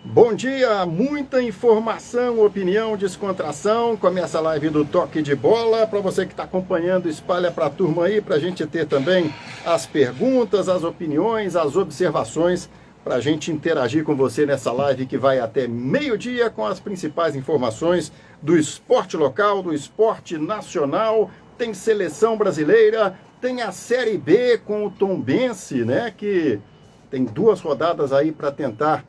Bom dia, muita informação, opinião, descontração. Começa a live do Toque de Bola. Para você que está acompanhando, espalha para a turma aí, para a gente ter também as perguntas, as opiniões, as observações, para a gente interagir com você nessa live que vai até meio-dia com as principais informações do esporte local, do esporte nacional. Tem seleção brasileira, tem a Série B com o Tombense, né? Que tem 2 rodadas aí para tentar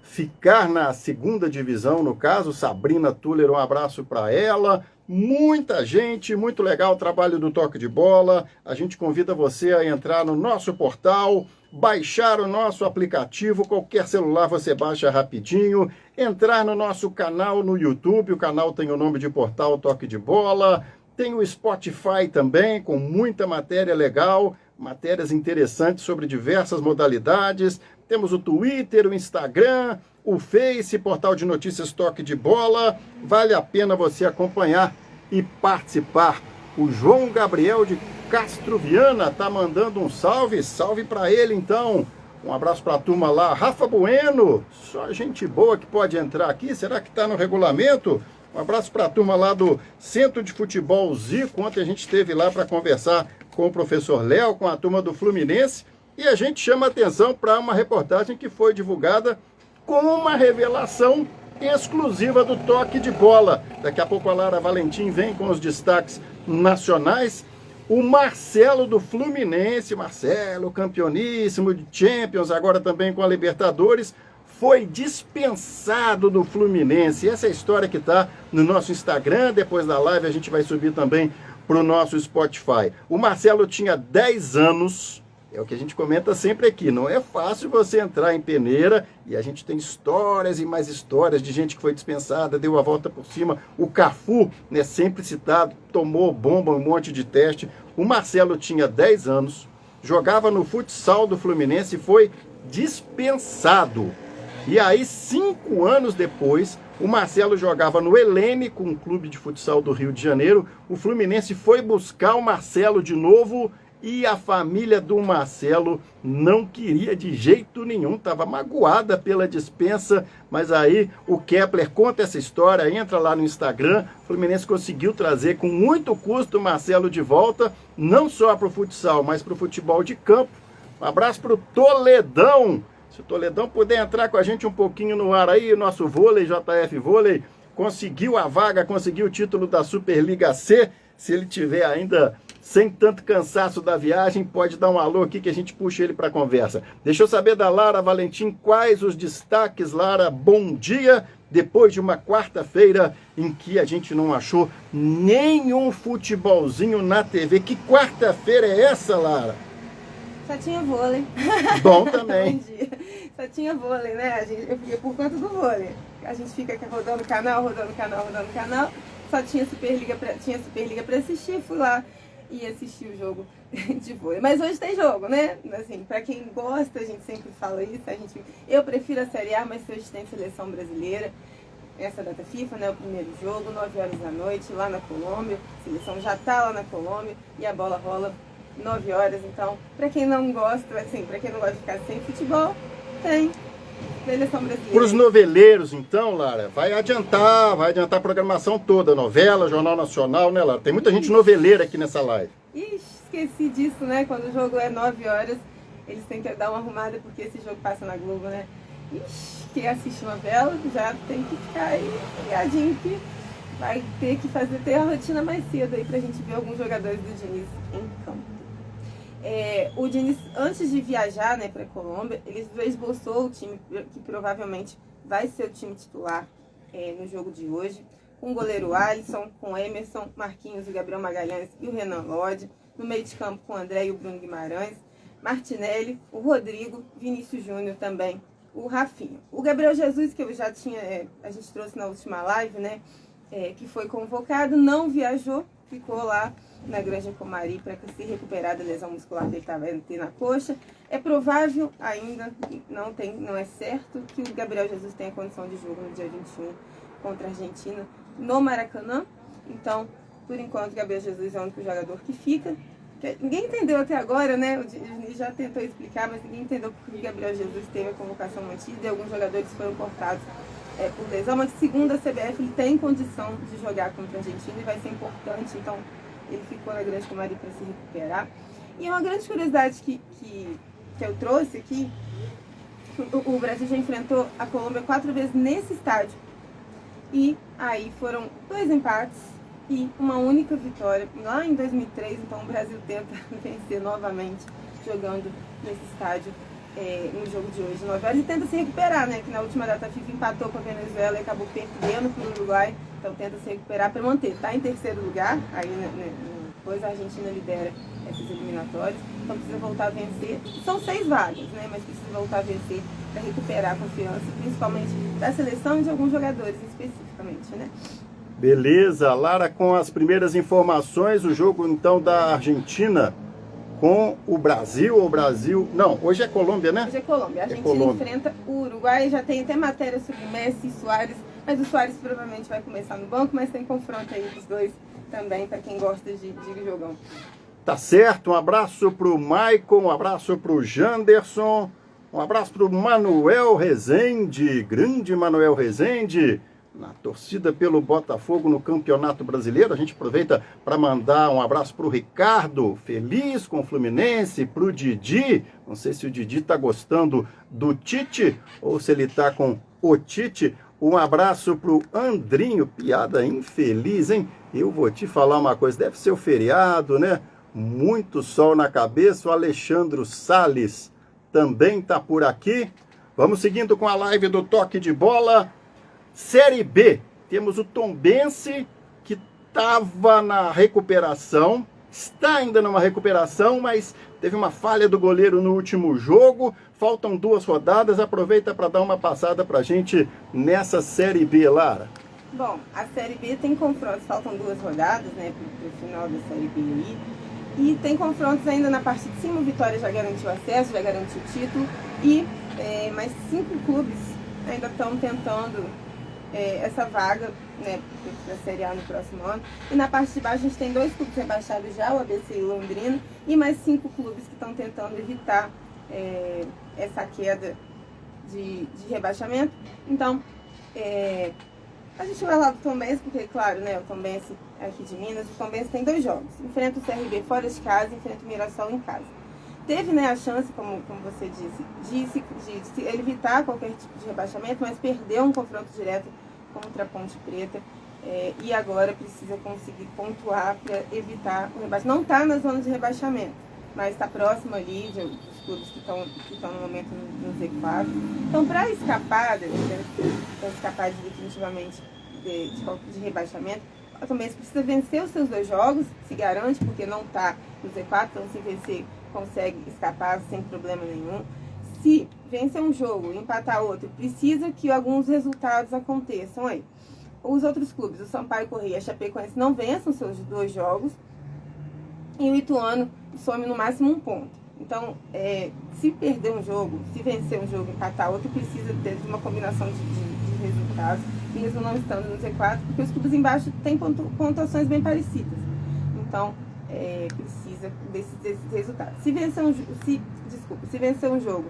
ficar na segunda divisão, no caso. Sabrina Tuller, um abraço para ela. Muita gente, muito legal o trabalho do Toque de Bola. A gente convida você a entrar no nosso portal, baixar o nosso aplicativo, qualquer celular você baixa rapidinho, entrar no nosso canal no YouTube, o canal tem o nome de Portal Toque de Bola, tem o Spotify também, com muita matéria legal, matérias interessantes sobre diversas modalidades. Temos o Twitter, o Instagram, o Face, portal de notícias Toque de Bola. Vale a pena você acompanhar e participar. O João Gabriel de Castro Viana tá mandando um salve para ele então. Um abraço para a turma lá. Rafa Bueno, só gente boa que pode entrar aqui. Será que está no regulamento? Um abraço para a turma lá do Centro de Futebol Zico. Ontem a gente esteve lá para conversar com o professor Léo, com a turma do Fluminense. E a gente chama atenção para uma reportagem que foi divulgada com uma revelação exclusiva do Toque de Bola. Daqui a pouco a Lara Valentim vem com os destaques nacionais. O Marcelo do Fluminense, Marcelo, campeoníssimo de Champions, agora também com a Libertadores, foi dispensado do Fluminense. Essa é a história que está no nosso Instagram. Depois da live a gente vai subir também para o nosso Spotify. O Marcelo tinha 10 anos... É o que a gente comenta sempre aqui, não é fácil você entrar em peneira, e a gente tem histórias e mais histórias de gente que foi dispensada, deu a volta por cima. O Cafu, né, sempre citado, tomou bomba, um monte de teste. O Marcelo tinha 10 anos, jogava no futsal do Fluminense e foi dispensado. E aí, 5 anos depois, o Marcelo jogava no Helene, com um clube de futsal do Rio de Janeiro. O Fluminense foi buscar o Marcelo de novo, e a família do Marcelo não queria de jeito nenhum, estava magoada pela dispensa, mas aí o Kepler conta essa história, entra lá no Instagram. O Fluminense conseguiu trazer com muito custo o Marcelo de volta, não só para o futsal, mas para o futebol de campo. Um abraço para o Toledão. Se o Toledão puder entrar com a gente um pouquinho no ar aí, nosso vôlei, JF Vôlei, conseguiu a vaga, conseguiu o título da Superliga C. Se ele tiver ainda sem tanto cansaço da viagem, pode dar um alô aqui que a gente puxa ele para a conversa. Deixa eu saber da Lara Valentim quais os destaques. Lara, bom dia. Depois de uma quarta-feira em que a gente não achou nenhum futebolzinho na TV. Que quarta-feira é essa, Lara? Só tinha vôlei. Bom também. Bom dia. Só tinha vôlei, né? Eu fiquei por conta do vôlei. A gente fica aqui rodando canal. Só tinha Superliga pra assistir, fui lá e assisti o jogo de vôlei. Mas hoje tem jogo, né? Assim, pra quem gosta, a gente sempre fala isso. Eu prefiro a Série A, mas hoje tem seleção brasileira. Essa data FIFA, né? O primeiro jogo, 9 horas da noite, lá na Colômbia. A seleção já tá lá na Colômbia e a bola rola 9 horas. Então, pra quem não gosta, assim, pra quem não gosta de ficar sem futebol, tem seleção brasileira. Para os noveleiros, então, Lara, vai adiantar a programação toda, novela, Jornal Nacional, né, Lara? Tem muita gente noveleira aqui nessa live. Ixi, esqueci disso, né? Quando o jogo é 9 horas, eles têm que dar uma arrumada, porque esse jogo passa na Globo, né? Ixi, quem assiste novela já tem que ficar aí ligadinho, que vai ter que ter a rotina mais cedo aí pra gente ver alguns jogadores do Diniz em campo. O Diniz, antes de viajar, né, para a Colômbia, ele esboçou o time que provavelmente vai ser o time titular no jogo de hoje, com o goleiro Alisson, com Emerson, Marquinhos, o Gabriel Magalhães e o Renan Lodge, no meio de campo com o André e o Bruno Guimarães, Martinelli, o Rodrigo, Vinícius Júnior também, o Rafinha. O Gabriel Jesus, que eu já tinha, a gente trouxe na última live, né, que foi convocado, não viajou, ficou lá na Granja Comari para se recuperar da lesão muscular que ele estava tendo na coxa. É provável ainda, não é certo, que o Gabriel Jesus tenha condição de jogo no dia 21 contra a Argentina no Maracanã. Então, por enquanto, o Gabriel Jesus é o único jogador que fica. Ninguém entendeu até agora, né? O Diniz já tentou explicar, mas ninguém entendeu porque o Gabriel Jesus teve a convocação mantida e alguns jogadores foram cortados por lesão, mas segundo a CBF ele tem condição de jogar contra a Argentina e vai ser importante, então ele ficou na Grande Comari para se recuperar. E uma grande curiosidade que eu trouxe aqui, o Brasil já enfrentou a Colômbia 4 vezes nesse estádio. E aí foram 2 empates e uma única vitória. Lá em 2003, então o Brasil tenta vencer novamente jogando nesse estádio no jogo de hoje. Ele tenta se recuperar, né? Que na última data FIFA empatou com a Venezuela e acabou perdendo para o Uruguai. Então tenta se recuperar para manter. Está em terceiro lugar, aí depois a Argentina lidera essas eliminatórias. Então precisa voltar a vencer. São 6 vagas, né? Mas precisa voltar a vencer para recuperar a confiança, principalmente da seleção e de alguns jogadores especificamente, né? Beleza, Lara, com as primeiras informações, o jogo então da Argentina com o Brasil, não, hoje é Colômbia, né? Hoje é Colômbia, a Argentina enfrenta o Uruguai, já tem até matéria sobre Messi e Suárez, mas o Suárez provavelmente vai começar no banco, mas tem confronto aí dos dois também, para quem gosta de jogão. Tá certo, um abraço pro Maicon, um abraço pro Janderson, um abraço pro Manuel Rezende, grande Manuel Rezende, na torcida pelo Botafogo no Campeonato Brasileiro. A gente aproveita para mandar um abraço para o Ricardo, feliz com o Fluminense, para o Didi, não sei se o Didi está gostando do Tite ou se ele está com o Tite. Um abraço para o Andrinho, piada infeliz, hein? Eu vou te falar uma coisa, deve ser o feriado, né? Muito sol na cabeça. O Alexandre Salles também está por aqui. Vamos seguindo com a live do Toque de Bola. Série B, temos o Tombense, que estava na recuperação, está ainda numa recuperação, mas teve uma falha do goleiro no último jogo, faltam 2 rodadas, aproveita para dar uma passada para a gente nessa Série B, Lara. Bom, a Série B tem confrontos, faltam 2 rodadas, né, para o final da Série B aí, e tem confrontos ainda na parte de cima, o Vitória já garantiu acesso, já garantiu o título, e mais 5 clubes ainda estão tentando essa vaga, né, para a Série A no próximo ano. E na parte de baixo a gente tem 2 clubes rebaixados já, o ABC e o Londrina, e mais 5 clubes que estão tentando evitar essa queda de rebaixamento. Então, a gente vai lá do Tombense, porque, claro, né, o Tombense é aqui de Minas, o Tombense tem 2 jogos. Enfrenta o CRB fora de casa, enfrenta o Mirassol em casa. Teve, né, a chance, como você disse, de evitar qualquer tipo de rebaixamento, mas perdeu um confronto direto contra a Ponte Preta e agora precisa conseguir pontuar para evitar o rebaixamento. Não está na zona de rebaixamento, mas está próximo ali dos clubes que estão no momento no Z4. Então, para escapar, definitivamente de rebaixamento, também precisa vencer os seus 2 jogos, se garante, porque não está no Z4, então se vencer consegue escapar sem problema nenhum. Se vencer um jogo e empatar outro, precisa que alguns resultados aconteçam aí. Os outros clubes, o Sampaio Corrêa e a Chapecoense, não vençam seus 2 jogos e o Ituano some no máximo 1 ponto. Então, se perder um jogo, se vencer um jogo e empatar outro, precisa ter uma combinação de resultados, mesmo não estando no Z4, porque os clubes embaixo têm pontuações bem parecidas. Então, precisa desses resultados. Se vencer um jogo,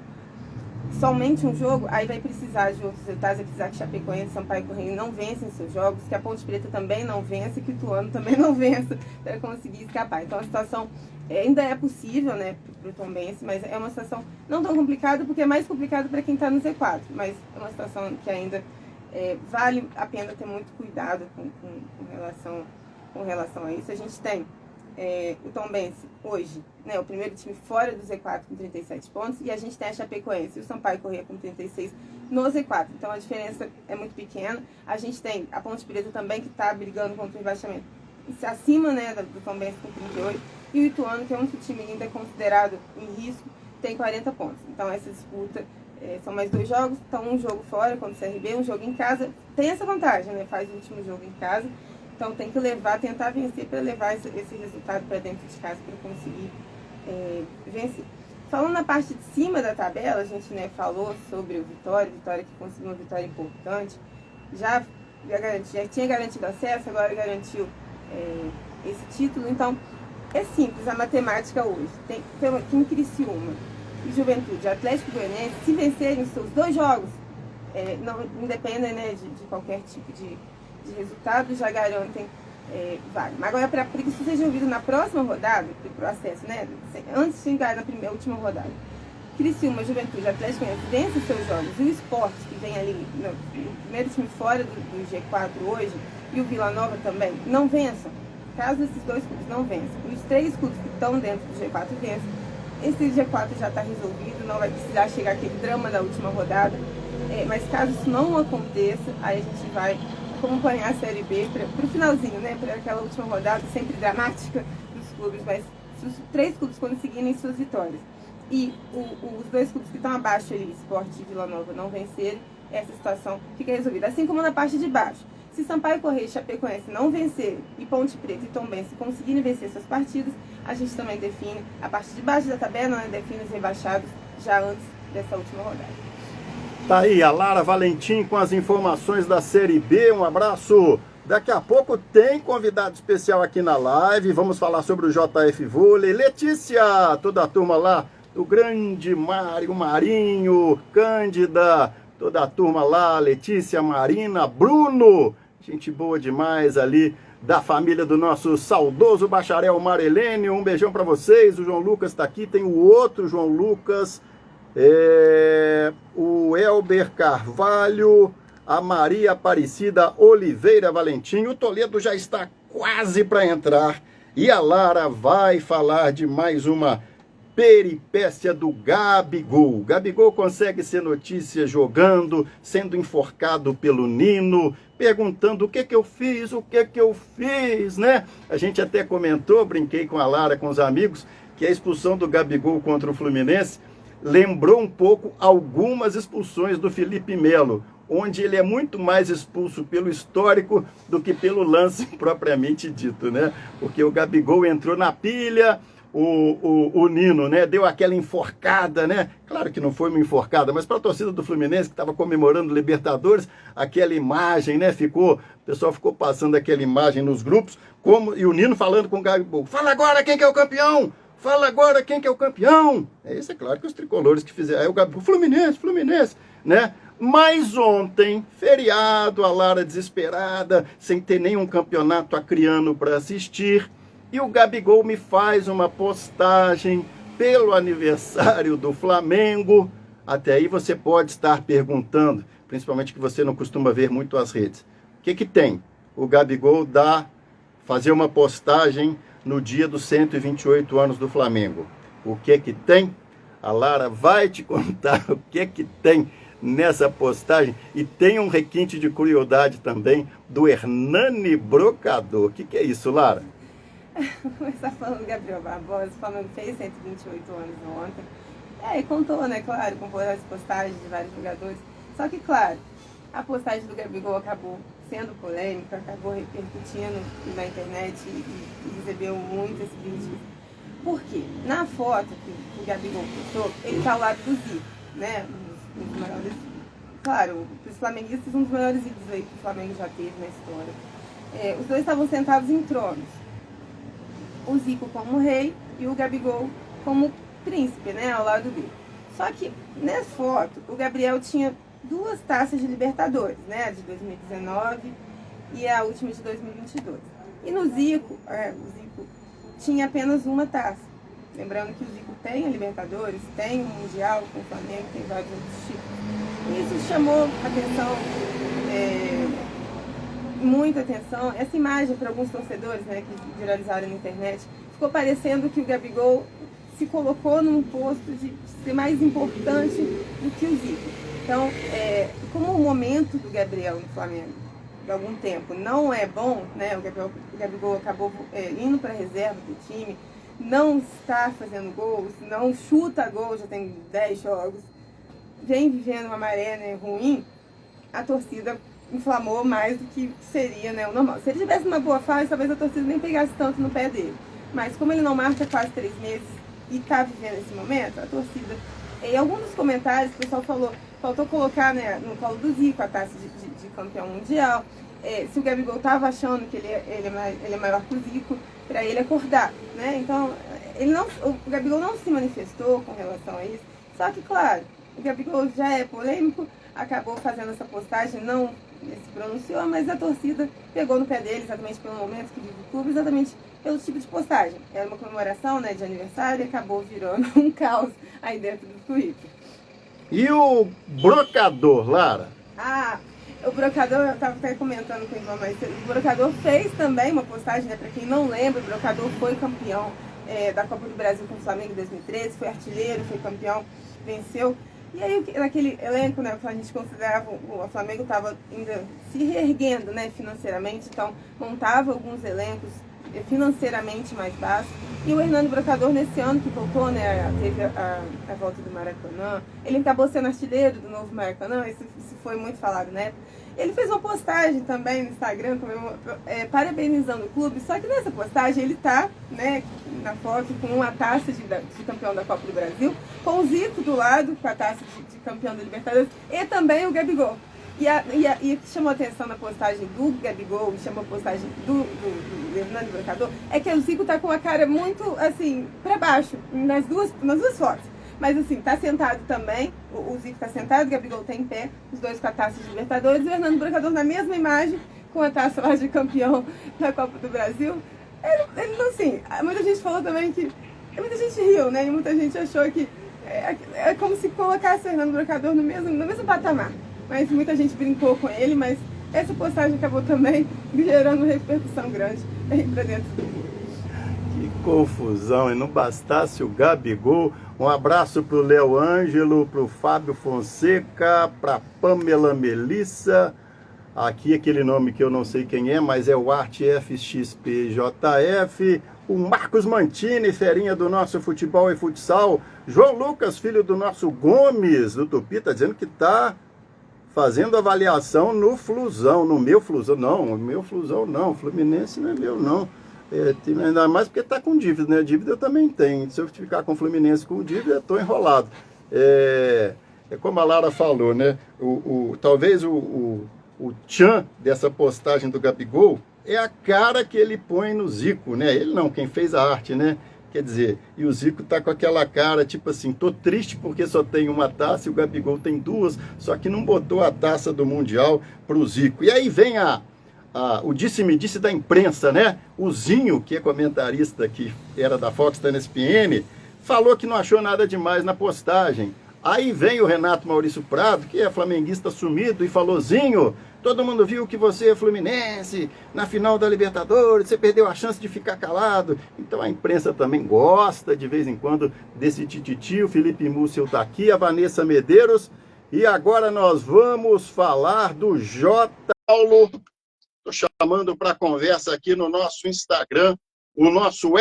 somente um jogo, aí vai precisar de outros resultados, vai precisar que Chapecoense, Sampaio e Corrêa não vencem seus jogos, que a Ponte Preta também não vença, que o Ituano também não vença, para conseguir escapar. Então a situação ainda é possível, né, para o Tombense, mas é uma situação não tão complicada, porque é mais complicado para quem está no Z4, mas é uma situação que ainda vale a pena ter muito cuidado com relação a isso. A gente tem o Tombense hoje, né, o primeiro time fora do Z4 com 37 pontos, e a gente tem a Chapecoense e o Sampaio Corrêa com 36 no Z4, então a diferença é muito pequena. A gente tem a Ponte Preta também, que está brigando contra o rebaixamento acima, né, do Tombense com 38, e o Ituano, que é o único time ainda considerado em risco, tem 40 pontos. Então essa disputa são mais 2 jogos, então um jogo fora contra o CRB, um jogo em casa, tem essa vantagem, né, faz o último jogo em casa. Então tem que tentar vencer para levar esse resultado para dentro de casa para conseguir vencer. Falando na parte de cima da tabela, a gente, né, falou sobre o Vitória que conseguiu uma vitória importante, já tinha garantido acesso, agora garantiu esse título. Então É simples a matemática hoje. Tem aqui em Criciúma e Juventude, Atlético Goianiense, se vencerem os seus 2 jogos, não independem, né, de qualquer tipo de resultado, já garantem vaga. Mas agora, para que isso seja ouvido na próxima rodada, para o acesso, né, antes de chegar na última rodada, Criciúma, Juventude, Atlético Goianiense vence os seus jogos, e o Sport, que vem ali no primeiro time fora do G4 hoje, e o Vila Nova também, não vençam. Caso esses 2 clubes não vençam, e os 3 clubes que estão dentro do G4 vençam, esse G4 já está resolvido, não vai precisar chegar aquele drama da última rodada. Mas caso isso não aconteça, aí a gente vai acompanhar a Série B para o finalzinho, né? Para aquela última rodada sempre dramática dos clubes, mas se os 3 clubes conseguirem suas vitórias e os 2 clubes que estão abaixo ali, Sport e Vila Nova, não vencerem, essa situação fica resolvida. Assim como na parte de baixo. Se Sampaio Corrêa e Chapecoense não vencerem e Ponte Preta e Tombense conseguirem vencer suas partidas, a gente também define a parte de baixo da tabela, né? Define os rebaixados já antes dessa última rodada. Tá aí a Lara Valentim com as informações da Série B. Um abraço. Daqui a pouco tem convidado especial aqui na live. Vamos falar sobre o JF Vôlei. Letícia, toda a turma lá, o grande Mário Marinho, Cândida, toda a turma lá, Letícia, Marina, Bruno, gente boa demais ali, da família do nosso saudoso bacharel Marilene. Um beijão para vocês. O João Lucas está aqui, tem o outro João Lucas, o Elber Carvalho, a Maria Aparecida Oliveira Valentim. O Toledo já está quase para entrar e a Lara vai falar de mais uma peripécia do Gabigol. Gabigol consegue ser notícia jogando, sendo enforcado pelo Nino, perguntando o que eu fiz, né? A gente até comentou, brinquei com a Lara, com os amigos, que a expulsão do Gabigol contra o Fluminense lembrou um pouco algumas expulsões do Felipe Melo, onde ele é muito mais expulso pelo histórico do que pelo lance propriamente dito, né? Porque o Gabigol entrou na pilha, o Nino, né, deu aquela enforcada, né? Claro que não foi uma enforcada, mas para a torcida do Fluminense, que estava comemorando Libertadores, aquela imagem, né? O pessoal ficou passando aquela imagem nos grupos, e o Nino falando com o Gabigol: fala agora quem que é o campeão! Fala agora quem que é o campeão! Isso é claro que os tricolores que fizeram. Aí o Gabigol: Fluminense, né? Mas ontem, feriado, a Lara desesperada, sem ter nenhum campeonato acriano para assistir, e o Gabigol me faz uma postagem pelo aniversário do Flamengo. Até aí você pode estar perguntando, principalmente que você não costuma ver muito as redes, o que tem? O Gabigol fazer uma postagem no dia dos 128 anos do Flamengo. O que tem? A Lara vai te contar o que tem nessa postagem, e tem um requinte de crueldade também do Hernani Brocador. O que é isso, Lara? Vou começar falando do Gabriel Barbosa. O Flamengo fez 128 anos ontem. E contou, né, claro, com várias postagens de vários jogadores. Só que, claro, a postagem do Gabigol acabou sendo polêmica, acabou repercutindo na internet e recebeu muitas críticas. Por quê? Na foto que o Gabigol postou, ele está ao lado do Zico, né? Um dos maiores, claro, para os flamenguistas, um dos maiores ídolos aí que o Flamengo já teve na história. Os dois estavam sentados em tronos. O Zico como rei e o Gabigol como príncipe, né, ao lado dele. Só que nessa foto o Gabriel tinha 2 taças de Libertadores, né, de 2019 e a última de 2022. E no Zico, o Zico tinha apenas uma taça. Lembrando que o Zico tem a Libertadores, tem o Mundial com o Flamengo, tem vários outros títulos. E isso chamou atenção, muita atenção. Essa imagem para alguns torcedores, né, que viralizaram na internet, ficou parecendo que o Gabigol se colocou num posto de ser mais importante do que o Zico. Então, como o momento do Gabriel no Flamengo, de algum tempo, não é bom, né, o Gabigol acabou indo para a reserva do time, não está fazendo gols, não chuta gol, já tem 10 jogos, vem vivendo uma maré, né, ruim, a torcida inflamou mais do que seria, né, o normal. Se ele tivesse uma boa fase, talvez a torcida nem pegasse tanto no pé dele. Mas como ele não marca quase 3 meses e está vivendo esse momento, a torcida... Em alguns dos comentários, o pessoal faltou colocar, né, no colo do Zico a taça de campeão mundial. se o Gabigol estava achando que ele é maior que o Zico, para ele acordar, né? Então, o Gabigol não se manifestou com relação a isso, só que, claro, o Gabigol já é polêmico, acabou fazendo essa postagem, não se pronunciou, mas a torcida pegou no pé dele exatamente pelo momento que vive o clube, exatamente pelo tipo de postagem. Era uma comemoração, né, de aniversário e acabou virando um caos aí dentro do Twitter. E o brocador, Lara? O Brocador, eu estava até comentando com o Ivan mais cedo, o Brocador fez também uma postagem, né, para quem não lembra, o Brocador foi campeão da Copa do Brasil com o Flamengo em 2013, foi artilheiro, foi campeão, venceu. E aí, naquele elenco, né, que a gente considerava, o Flamengo estava ainda se reerguendo, né, financeiramente, então montava alguns elencos financeiramente mais baixos. E o Hernando Brocador, nesse ano que voltou, né, teve a volta do Maracanã, ele acabou sendo artilheiro do novo Maracanã, isso foi muito falado, né? Ele fez uma postagem também no Instagram, parabenizando o clube, só que nessa postagem ele tá, né, na foto com uma taça de campeão da Copa do Brasil, com o Zico do lado, com a taça de campeão da Libertadores, e também o Gabigol. E o que chamou a atenção na postagem do Gabigol, e chamou a postagem do Hernando Brocador, é que o Zico tá com a cara muito, assim, para baixo, nas duas fotos. Mas assim, tá sentado também, o Zico tá sentado, o Gabigol tá em pé, os dois com a taça de Libertadores, e o Hernando Brocador na mesma imagem, com a taça lá de campeão da Copa do Brasil. Ele assim, muita gente falou também que, muita gente riu, né, e muita gente achou que é como se colocasse o Hernando Brocador no mesmo patamar. Mas muita gente brincou com ele, mas essa postagem acabou também gerando repercussão grande aí pra dentro do mundo. Que confusão, e não bastasse o Gabigol. Um abraço pro Léo Ângelo, pro Fábio Fonseca, pra Pamela Melissa. Aqui aquele nome que eu não sei quem é, mas é o Arte FXPJF. O Marcos Mantini, ferinha do nosso futebol e futsal. João Lucas, filho do nosso Gomes, do Tupi, tá dizendo que tá fazendo avaliação no Flusão, no meu Flusão. Não, o meu Flusão não, o Fluminense não é meu não. Ainda mais porque tá com dívida, né? Dívida eu também tenho. Se eu ficar com o Fluminense com dívida, eu tô enrolado. É como a Lara falou, né? Talvez o tchan dessa postagem do Gabigol é a cara que ele põe no Zico, né? Ele não, quem fez a arte, né? Quer dizer, e o Zico tá com aquela cara, tipo assim, tô triste porque só tem uma taça e o Gabigol tem duas, só que não botou a taça do Mundial pro Zico. E aí vem o disse-me-disse da imprensa, né? O Zinho, que é comentarista, que era da Fox, tá na ESPN, falou que não achou nada demais na postagem. Aí vem o Renato Maurício Prado, que é flamenguista sumido, e falou: Zinho, todo mundo viu que você é fluminense, na final da Libertadores, você perdeu a chance de ficar calado. Então a imprensa também gosta, de vez em quando, desse tititi. O Felipe Múcio tá aqui, a Vanessa Medeiros. E agora nós vamos falar do J. Paulo. Estou chamando para conversa aqui no nosso Instagram o nosso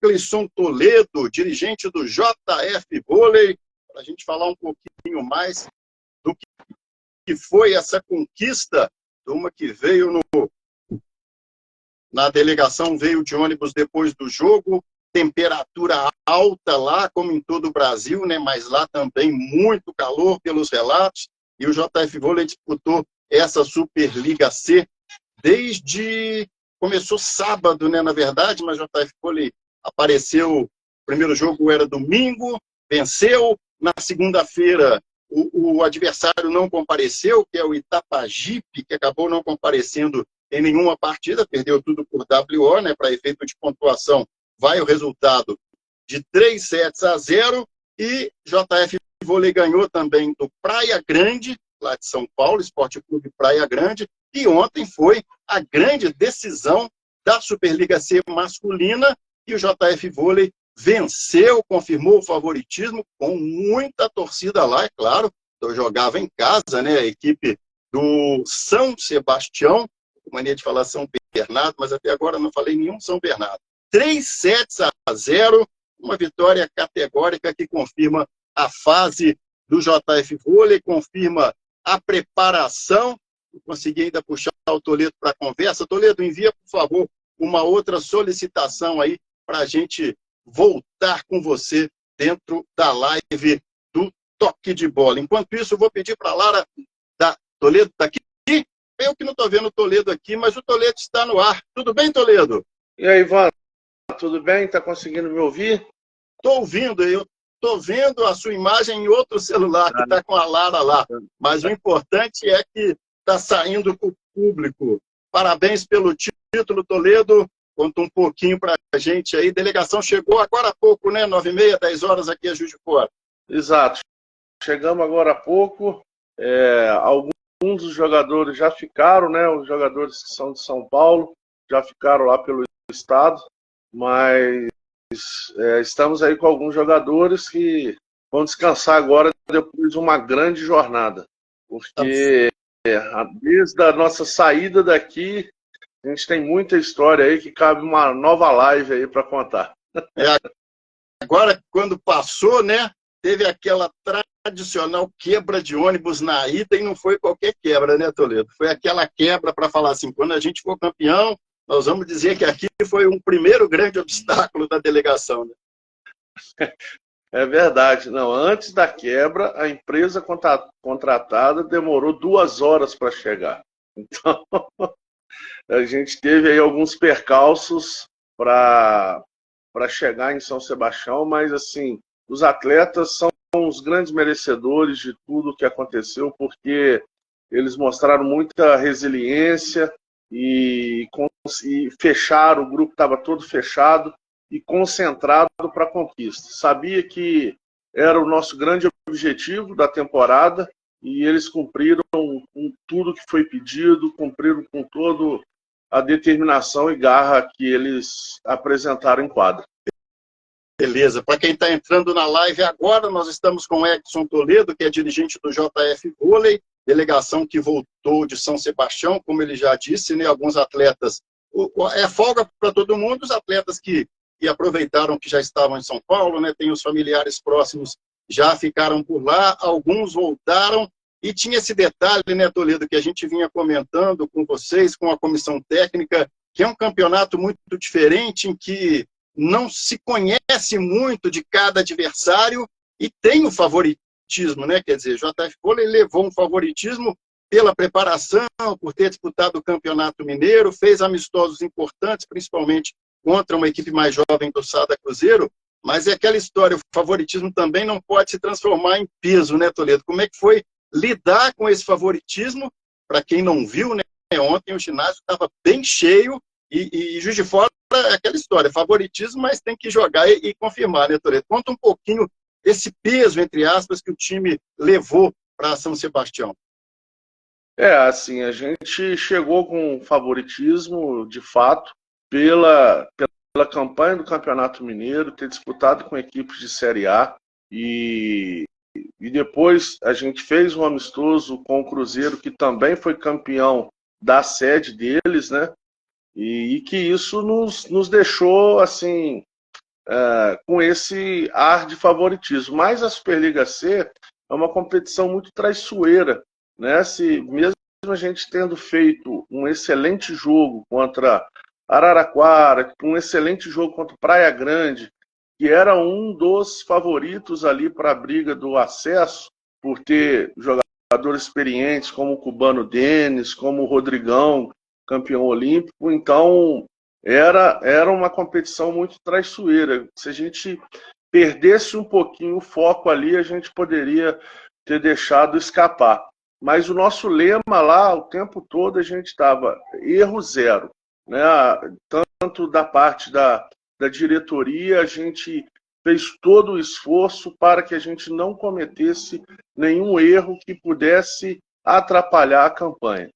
Eglisson Toledo, dirigente do JF Vôlei, para a gente falar um pouquinho mais do que foi essa conquista, uma que veio na delegação, veio de ônibus depois do jogo, temperatura alta lá, como em todo o Brasil, né? Mas lá também muito calor pelos relatos, e o JF Vôlei disputou essa Superliga C começou sábado, né, na verdade, mas o JF Vôlei apareceu, o primeiro jogo era domingo, venceu, na segunda-feira o adversário não compareceu, que é o Itapajipe, que acabou não comparecendo em nenhuma partida, perdeu tudo por WO, né, para efeito de pontuação, vai o resultado de 3-0, e JF Vôlei ganhou também do Praia Grande, lá de São Paulo, Esporte Clube Praia Grande, e ontem foi a grande decisão da Superliga C masculina, e o JF Vôlei venceu, confirmou o favoritismo, com muita torcida lá, é claro. Eu jogava em casa, né, a equipe do São Sebastião, mania de falar São Bernardo, mas até agora não falei nenhum São Bernardo. 3-0, uma vitória categórica que confirma a fase do JF Vôlei, confirma a preparação. Consegui ainda puxar o Toledo para a conversa. Toledo, envia, por favor, uma outra solicitação aí para a gente voltar com você dentro da live do Toque de Bola. Enquanto isso, eu vou pedir para a Lara Toledo, está aqui? Eu que não estou vendo o Toledo aqui, mas o Toledo está no ar. Tudo bem, Toledo? E aí, Ivan, tudo bem? Está conseguindo me ouvir? Estou ouvindo, eu estou vendo a sua imagem em outro celular que está com a Lara lá. Mas o importante é que está saindo para o público. Parabéns pelo título, Toledo. Conta um pouquinho para a gente aí. Delegação chegou agora há pouco, né? 9h30, 10 horas aqui a Juiz de Fora. Exato. Chegamos agora há pouco. Alguns dos jogadores já ficaram, né? Os jogadores que são de São Paulo já ficaram lá pelo estado, mas estamos aí com alguns jogadores que vão descansar agora depois de uma grande jornada, porque desde a nossa saída daqui, a gente tem muita história aí que cabe uma nova live aí para contar. Agora, quando passou, né, teve aquela tradicional quebra de ônibus na ida e não foi qualquer quebra, né, Toledo? Foi aquela quebra para falar assim, quando a gente for campeão, nós vamos dizer que aqui foi um primeiro grande obstáculo da delegação. Né? É verdade. Não, antes da quebra, a empresa contratada demorou 2 horas para chegar. Então, a gente teve aí alguns percalços para chegar em São Sebastião, mas assim, os atletas são os grandes merecedores de tudo que aconteceu, porque eles mostraram muita resiliência e fecharam, o grupo estava todo fechado e concentrado para a conquista. Sabia que era o nosso grande objetivo da temporada e eles cumpriram com tudo que foi pedido, cumpriram com toda a determinação e garra que eles apresentaram em quadra. Beleza. Para quem está entrando na live agora, nós estamos com o Edson Toledo, que é dirigente do JF Vôlei, delegação que voltou de São Sebastião, como ele já disse, né? Alguns atletas. É folga para todo mundo, os atletas que aproveitaram que já estavam em São Paulo, né? Tem os familiares próximos, já ficaram por lá, alguns voltaram, e tinha esse detalhe, né, Toledo, que a gente vinha comentando com vocês, com a comissão técnica, que é um campeonato muito diferente, em que não se conhece muito de cada adversário e tem o favoritismo, né? Quer dizer, JF Vôlei levou um favoritismo pela preparação, por ter disputado o Campeonato Mineiro, fez amistosos importantes, principalmente contra uma equipe mais jovem do Sada Cruzeiro, mas é aquela história, o favoritismo também não pode se transformar em peso, né, Toledo? Como é que foi lidar com esse favoritismo? Para quem não viu, né, ontem o ginásio estava bem cheio e Juiz de Fora é aquela história, favoritismo, mas tem que jogar e confirmar, né, Toledo? Conta um pouquinho esse peso, entre aspas, que o time levou para São Sebastião. Assim, a gente chegou com favoritismo, de fato, pela campanha do Campeonato Mineiro, ter disputado com equipes de Série A, e depois a gente fez um amistoso com o Cruzeiro, que também foi campeão da sede deles, né? E que isso nos deixou, assim, com esse ar de favoritismo. Mas a Superliga C é uma competição muito traiçoeira, né? Mesmo a gente tendo feito um excelente jogo contra Araraquara, um excelente jogo contra Praia Grande, que era um dos favoritos ali para a briga do acesso, por ter jogadores experientes como o cubano Denis, como o Rodrigão, campeão olímpico. Então era uma competição muito traiçoeira. Se a gente perdesse um pouquinho o foco ali, a gente poderia ter deixado escapar. Mas o nosso lema lá, o tempo todo, a gente estava erro zero, né? Tanto da parte da diretoria, a gente fez todo o esforço para que a gente não cometesse nenhum erro que pudesse atrapalhar a campanha.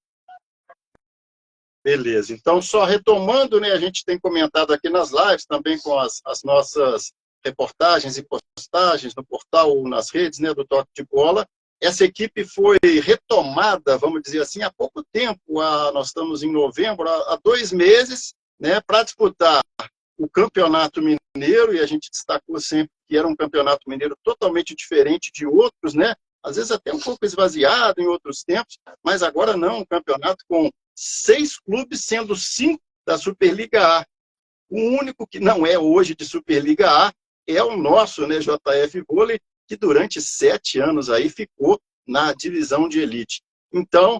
Beleza. Então, só retomando, né, a gente tem comentado aqui nas lives, também com as nossas reportagens e postagens no portal ou nas redes, né, do Toque de Bola. Essa equipe foi retomada, vamos dizer assim, há pouco tempo. Nós estamos em novembro, há 2 meses, né, para disputar o Campeonato Mineiro, e a gente destacou sempre que era um Campeonato Mineiro totalmente diferente de outros, né? Às vezes até um pouco esvaziado em outros tempos, mas agora não, um campeonato com 6 clubes, sendo 5 da Superliga A. O único que não é hoje de Superliga A é o nosso, né, JF Vôlei, que durante 7 anos aí ficou na divisão de elite. Então,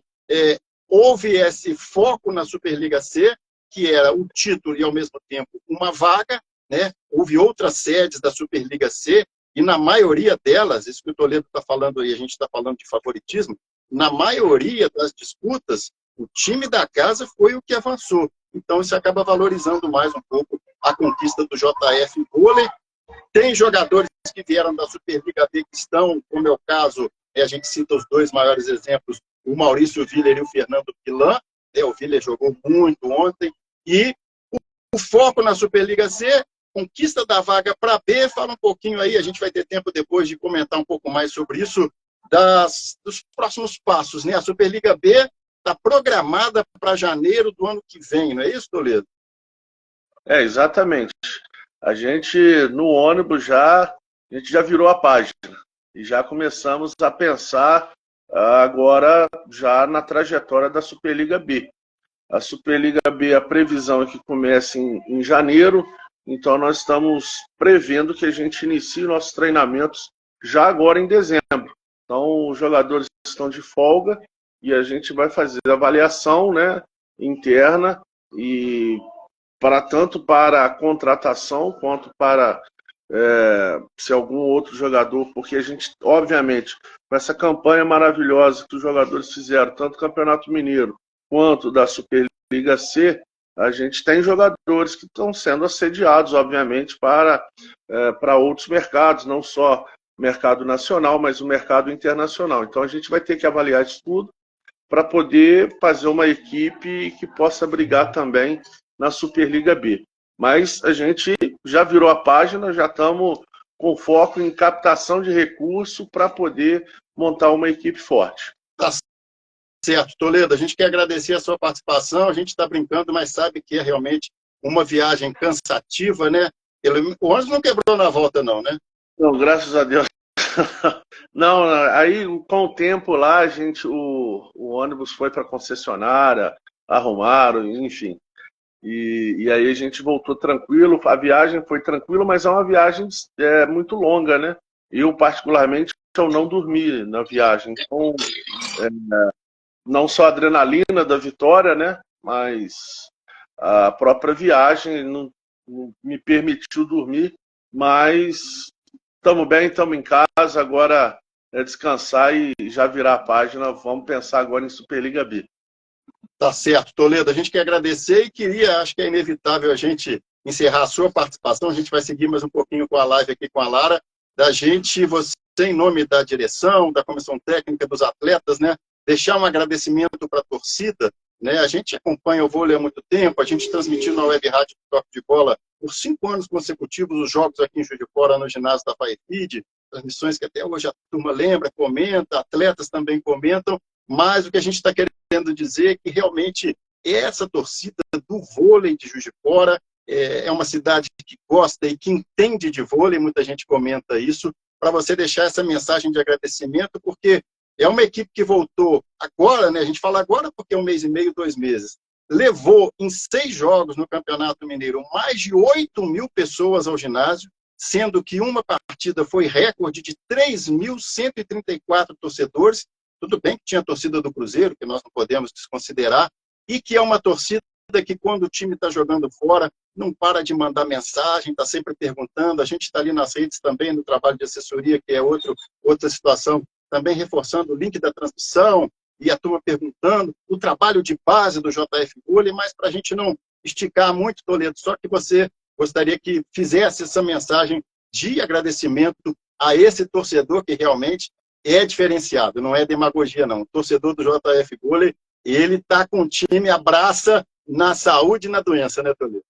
houve esse foco na Superliga C, que era o título e, ao mesmo tempo, uma vaga, né? Houve outras sedes da Superliga C, e na maioria delas, isso que o Toledo está falando aí, a gente está falando de favoritismo, na maioria das disputas, o time da casa foi o que avançou. Então, isso acaba valorizando mais um pouco a conquista do JF Vôlei. Tem jogadores que vieram da Superliga B que estão, como é o caso, a gente cita os dois maiores exemplos, o Maurício Viller e o Fernando Pilan. O Viller jogou muito ontem. E o foco na Superliga C, conquista da vaga para B. Fala um pouquinho aí, a gente vai ter tempo depois de comentar um pouco mais sobre isso, dos próximos passos, né? A Superliga B está programada para janeiro do ano que vem, não é isso, Toledo? Exatamente. A gente, no ônibus, a gente já virou a página e já começamos a pensar agora já na trajetória da Superliga B. A Superliga B, a previsão é que comece em janeiro, então nós estamos prevendo que a gente inicie nossos treinamentos já agora em dezembro. Então, os jogadores estão de folga e a gente vai fazer a avaliação, né, interna, e tanto para a contratação quanto para se algum outro jogador, porque a gente, obviamente, com essa campanha maravilhosa que os jogadores fizeram, tanto do Campeonato Mineiro quanto da Superliga C, a gente tem jogadores que estão sendo assediados, obviamente, para outros mercados, não só mercado nacional, mas o mercado internacional. Então a gente vai ter que avaliar isso tudo para poder fazer uma equipe que possa brigar também na Superliga B. Mas a gente já virou a página, já estamos com foco em captação de recurso para poder montar uma equipe forte. Tá certo, Toledo. A gente quer agradecer a sua participação. A gente está brincando, mas sabe que é realmente uma viagem cansativa, né? O ônibus não quebrou na volta, não, né? Não, graças a Deus. Não, aí com o tempo lá, o ônibus foi para a concessionária, arrumaram, enfim. E aí a gente voltou tranquilo, a viagem foi tranquila, mas é uma viagem muito longa, né? Eu, particularmente, eu não dormi na viagem. Então, não só a adrenalina da vitória, né? Mas a própria viagem não me permitiu dormir, mas estamos bem, estamos em casa, agora é descansar e já virar a página. Vamos pensar agora em Superliga B. Tá certo, Toledo. A gente quer agradecer e acho que é inevitável a gente encerrar a sua participação. A gente vai seguir mais um pouquinho com a live aqui com a Lara. Você, em nome da direção, da comissão técnica, dos atletas, né, deixar um agradecimento para a torcida. Né? A gente acompanha o vôlei há muito tempo, a gente transmitiu na Web Rádio Toque de Bola por 5 anos consecutivos os jogos aqui em Juiz de Fora, no ginásio da Faefid, transmissões que até hoje a turma lembra, comenta, atletas também comentam, mas o que a gente está querendo dizer é que realmente essa torcida do vôlei de Juiz de Fora é uma cidade que gosta e que entende de vôlei, muita gente comenta isso, para você deixar essa mensagem de agradecimento, porque é uma equipe que voltou agora, né? A gente fala agora porque é 1 mês e meio, 2 meses. Levou em 6 jogos no Campeonato Mineiro mais de 8.000 pessoas ao ginásio, sendo que uma partida foi recorde de 3.134 torcedores. Tudo bem que tinha a torcida do Cruzeiro, que nós não podemos desconsiderar, e que é uma torcida que, quando o time está jogando fora, não para de mandar mensagem, está sempre perguntando. A gente está ali nas redes também, no trabalho de assessoria, que é outra situação, também reforçando o link da transmissão, e a turma perguntando, o trabalho de base do JF Vôlei, mas para a gente não esticar muito, Toledo, só que você gostaria que fizesse essa mensagem de agradecimento a esse torcedor que realmente é diferenciado, não é demagogia não. O torcedor do JF Vôlei, ele está com o time, abraça na saúde e na doença, né, Toledo?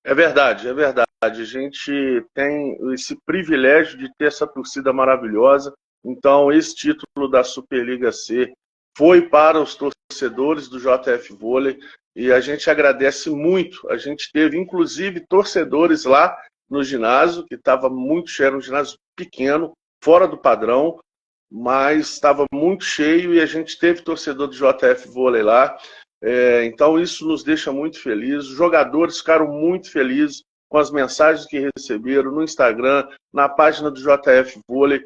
É verdade, é verdade. A gente tem esse privilégio de ter essa torcida maravilhosa. Então, esse título da Superliga C foi para os torcedores do JF Vôlei e a gente agradece muito. A gente teve, inclusive, torcedores lá no ginásio, que estava muito cheio, era um ginásio pequeno, fora do padrão, mas estava muito cheio e a gente teve torcedor do JF Vôlei lá. Então, isso nos deixa muito felizes. Os jogadores ficaram muito felizes com as mensagens que receberam no Instagram, na página do JF Vôlei.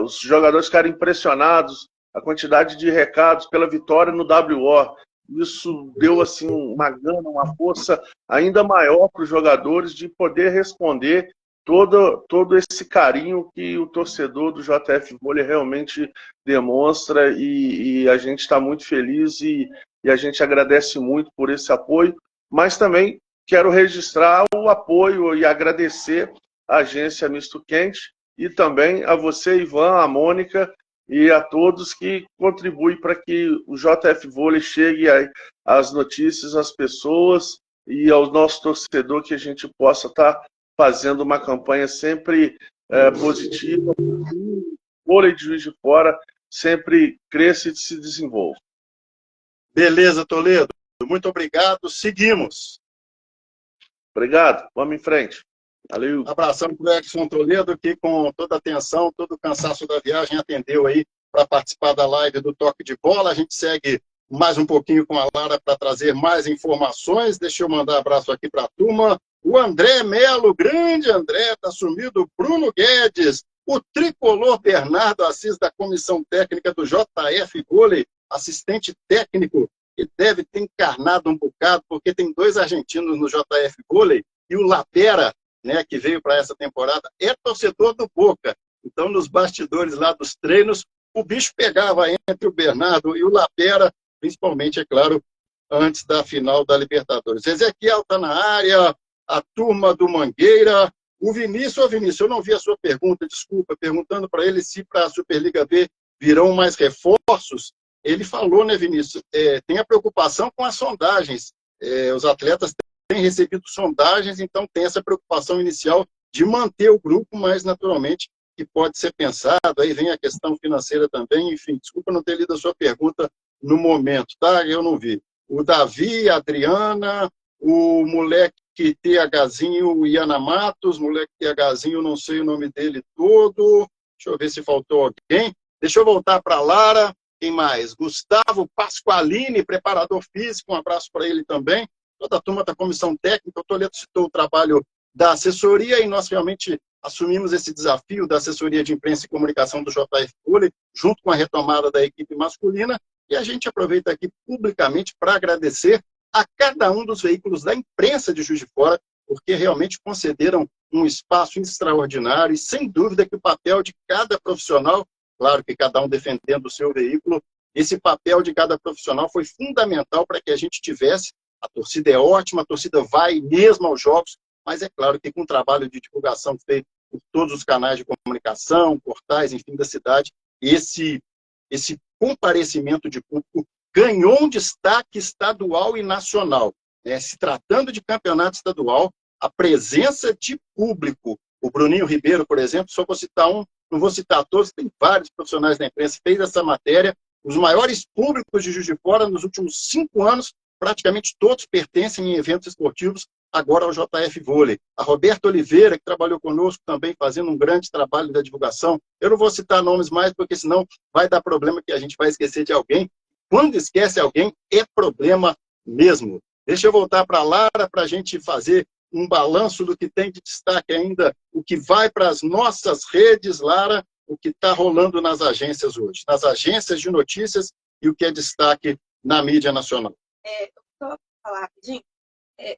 Os jogadores ficaram impressionados a quantidade de recados pela vitória no WO. Isso deu assim uma gana, uma força ainda maior para os jogadores de poder responder todo esse carinho que o torcedor do JF Vôlei realmente demonstra, e a gente está muito feliz e a gente agradece muito por esse apoio, mas também quero registrar o apoio e agradecer à agência Misto Quente e também a você, Ivan, a Mônica, e a todos que contribuem para que o JF Vôlei chegue às notícias, às pessoas e ao nosso torcedor, que a gente possa estar fazendo uma campanha sempre positiva, o vôlei de Juiz de Fora sempre cresça e se desenvolva. Beleza, Toledo. Muito obrigado. Seguimos. Obrigado. Vamos em frente. Valeu. Abração para o Edson Toledo, que com toda a atenção, todo o cansaço da viagem, atendeu aí para participar da live do Toque de Bola. A gente segue mais um pouquinho com a Lara para trazer mais informações. Deixa eu mandar abraço aqui para a turma. O André Melo, grande André, está sumido. Bruno Guedes, o tricolor Bernardo Assis, da comissão técnica do JF Vôlei, assistente técnico, que deve ter encarnado um bocado, porque tem 2 argentinos no JF Vôlei, e o Lapera, né, que veio para essa temporada, é torcedor do Boca. Então, nos bastidores lá dos treinos, o bicho pegava entre o Bernardo e o Lapera, principalmente, é claro, antes da final da Libertadores. Ezequiel está na área, a turma do Mangueira. O Vinícius, eu não vi a sua pergunta, desculpa, perguntando para ele se para a Superliga B virão mais reforços. Ele falou, né, Vinícius, tem a preocupação com as sondagens. Os atletas têm recebido sondagens, então tem essa preocupação inicial de manter o grupo, mas naturalmente que pode ser pensado. Aí vem a questão financeira também. Enfim, desculpa não ter lido a sua pergunta no momento, tá? Eu não vi. O Davi, a Adriana, o moleque THzinho, o Iana Matos, moleque THzinho, não sei o nome dele todo. Deixa eu ver se faltou alguém. Deixa eu voltar para a Lara. Quem mais? Gustavo Pasqualini, preparador físico, um abraço para ele também. Toda a turma da comissão técnica. O Toledo citou o trabalho da assessoria e nós realmente assumimos esse desafio da assessoria de imprensa e comunicação do JF Vôlei, junto com a retomada da equipe masculina, e a gente aproveita aqui publicamente para agradecer a cada um dos veículos da imprensa de Juiz de Fora, porque realmente concederam um espaço extraordinário e sem dúvida que o papel de cada profissional, claro que cada um defendendo o seu veículo, esse papel de cada profissional foi fundamental para que a gente tivesse. A torcida é ótima, a torcida vai mesmo aos jogos, mas é claro que com o trabalho de divulgação feito por todos os canais de comunicação, portais, enfim, da cidade, esse comparecimento de público ganhou um destaque estadual e nacional. Se tratando de campeonato estadual, a presença de público, o Bruninho Ribeiro, por exemplo, só vou citar um, não vou citar todos, tem vários profissionais da imprensa, fez essa matéria, os maiores públicos de Juiz de Fora nos últimos 5 anos, praticamente todos pertencem em eventos esportivos, agora ao JF Vôlei. A Roberta Oliveira, que trabalhou conosco também, fazendo um grande trabalho da divulgação. Eu não vou citar nomes mais, porque senão vai dar problema que a gente vai esquecer de alguém. Quando esquece alguém, é problema mesmo. Deixa eu voltar para a Lara para a gente fazer um balanço do que tem de destaque ainda, o que vai para as nossas redes, Lara, o que está rolando nas agências hoje, nas agências de notícias e o que é destaque na mídia nacional. Só falar rapidinho.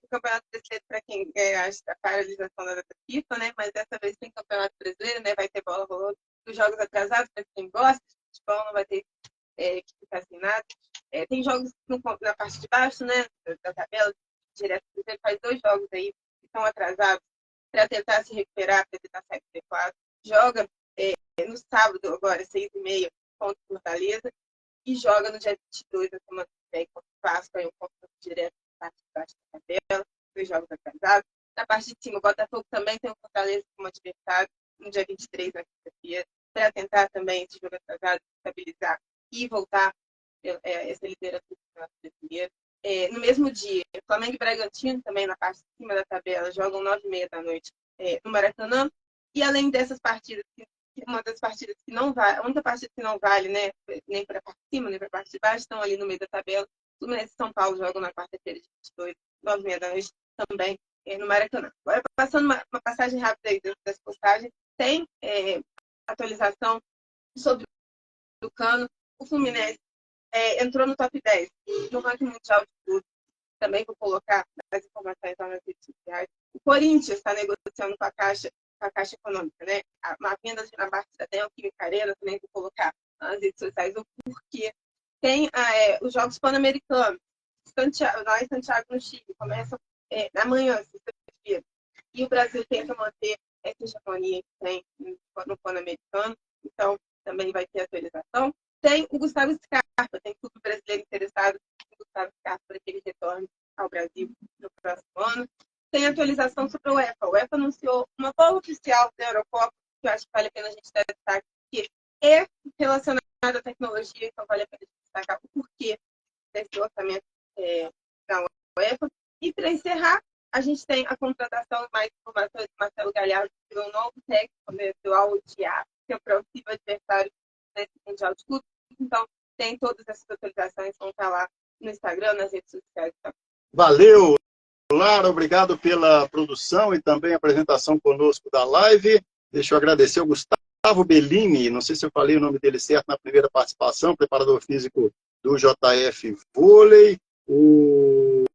O Campeonato Brasileiro, para quem a paralisação da data FIFA, né? Mas dessa vez tem Campeonato Brasileiro, né? Vai ter bola rolando dos jogos atrasados, para quem gosta de futebol, não vai ter que ficar sem nada. Tem jogos na parte de baixo, né? Da tabela, direto do Cruzeiro, faz 2 jogos aí que estão atrasados para tentar se recuperar, para tentar sair do P4. Joga no sábado, agora, 6h30, contra o Fortaleza, e joga no dia 22 da semana que vem contra o Vasco, aí um confronto direto na parte de baixo da tabela, 2 jogos atrasados. Na parte de cima, o Botafogo também tem o Fortaleza como adversário no dia 23, na quinta-feira, para tentar também esse jogo atrasado estabilizar e voltar essa liderança do Campeonato Brasileiro. No mesmo dia, Flamengo e Bragantino, também na parte de cima da tabela, jogam 9h30 da noite no Maracanã. E além dessas partidas, uma das partidas que não vale, a única partida que não vale, né, nem para a parte de cima, nem para a parte de baixo, estão ali no meio da tabela. Fluminense e São Paulo jogam na quarta-feira de 22, 9h30 da noite, também no Maracanã. Agora, passando uma passagem rápida aí das postagens, tem atualização sobre o Cano. O Fluminense entrou no top 10 no ranking mundial de tudo. Também vou colocar as informações lá nas redes sociais. O Corinthians está negociando com a Caixa Econômica, né? A venda na Barça da Química Arena, também vou colocar nas redes sociais o porquê. Tem os Jogos Pan-Americanos, lá em Santiago, no Chile, começam amanhã, sexta-feira. E o Brasil tenta manter essa hegemonia que tem no Pan-Americano, então também vai ter atualização. Tem o Gustavo Scarpa, tem clube brasileiro interessado no Gustavo Scarpa para que ele retorne ao Brasil no próximo ano. Tem atualização sobre a UEFA. A UEFA anunciou uma bola oficial da Eurocopa, que eu acho que vale a pena a gente dar destaque, que é relacionada à tecnologia, então vale a pena a gente destacar o porquê desse orçamento da UEFA. E para encerrar, a gente tem a contratação mais informações de Marcelo Galhardo, que é o novo técnico do Al-Ittihad, que é o possível adversário nesse Mundial de Clubes. Então, tem todas essas atualizações, vão estar lá no Instagram, nas redes sociais. Valeu, Lara, obrigado pela produção e também a apresentação conosco da live. Deixa eu agradecer ao Gustavo Bellini, não sei se eu falei o nome dele certo na primeira participação, preparador físico do JF Vôlei, o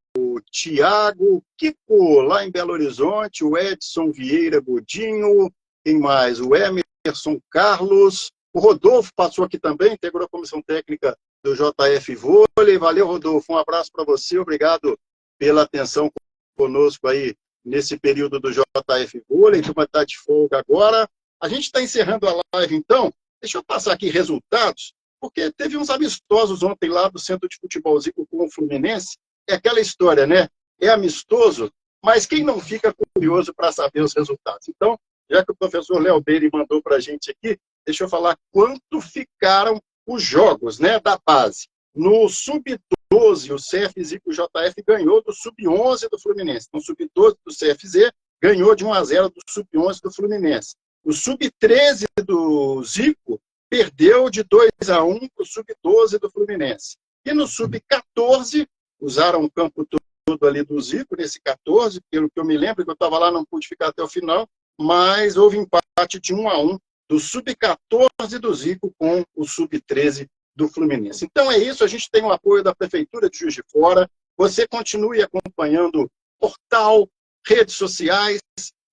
Tiago Kiko, lá em Belo Horizonte, o Edson Vieira Godinho, quem mais? O Emerson Carlos, o Rodolfo passou aqui também, integrou a comissão técnica do JF Vôlei. Valeu, Rodolfo, um abraço para você, obrigado pela atenção conosco aí nesse período do JF Vôlei, que vai estar de folga agora. A gente está encerrando a live, então. Deixa eu passar aqui resultados, porque teve uns amistosos ontem lá do Centro de Futebol Zico com o Fluminense. É aquela história, né? É amistoso, mas quem não fica curioso para saber os resultados? Então, já que o professor Léo Beire mandou para a gente aqui, deixa eu falar quanto ficaram os jogos, né, da base. No Sub-12, o CF Zico JF ganhou do Sub-11 do Fluminense. No Sub-12 do CFZ, ganhou de 1-0 do Sub-11 do Fluminense. O Sub-13 do Zico perdeu de 2-1 para o Sub-12 do Fluminense. E no Sub-14, usaram o campo todo ali do Zico, nesse 14, pelo que eu me lembro, que eu estava lá, não pude ficar até o final, mas houve empate de 1-1 do Sub-14 do Zico com o Sub-13 do Fluminense. Então é isso, a gente tem o apoio da Prefeitura de Juiz de Fora. Você continue acompanhando o portal, redes sociais,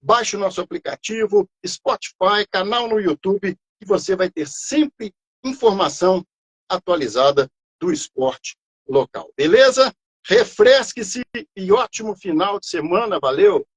baixe o nosso aplicativo, Spotify, canal no YouTube, e você vai ter sempre informação atualizada do esporte local. Beleza? Refresque-se e ótimo final de semana. Valeu!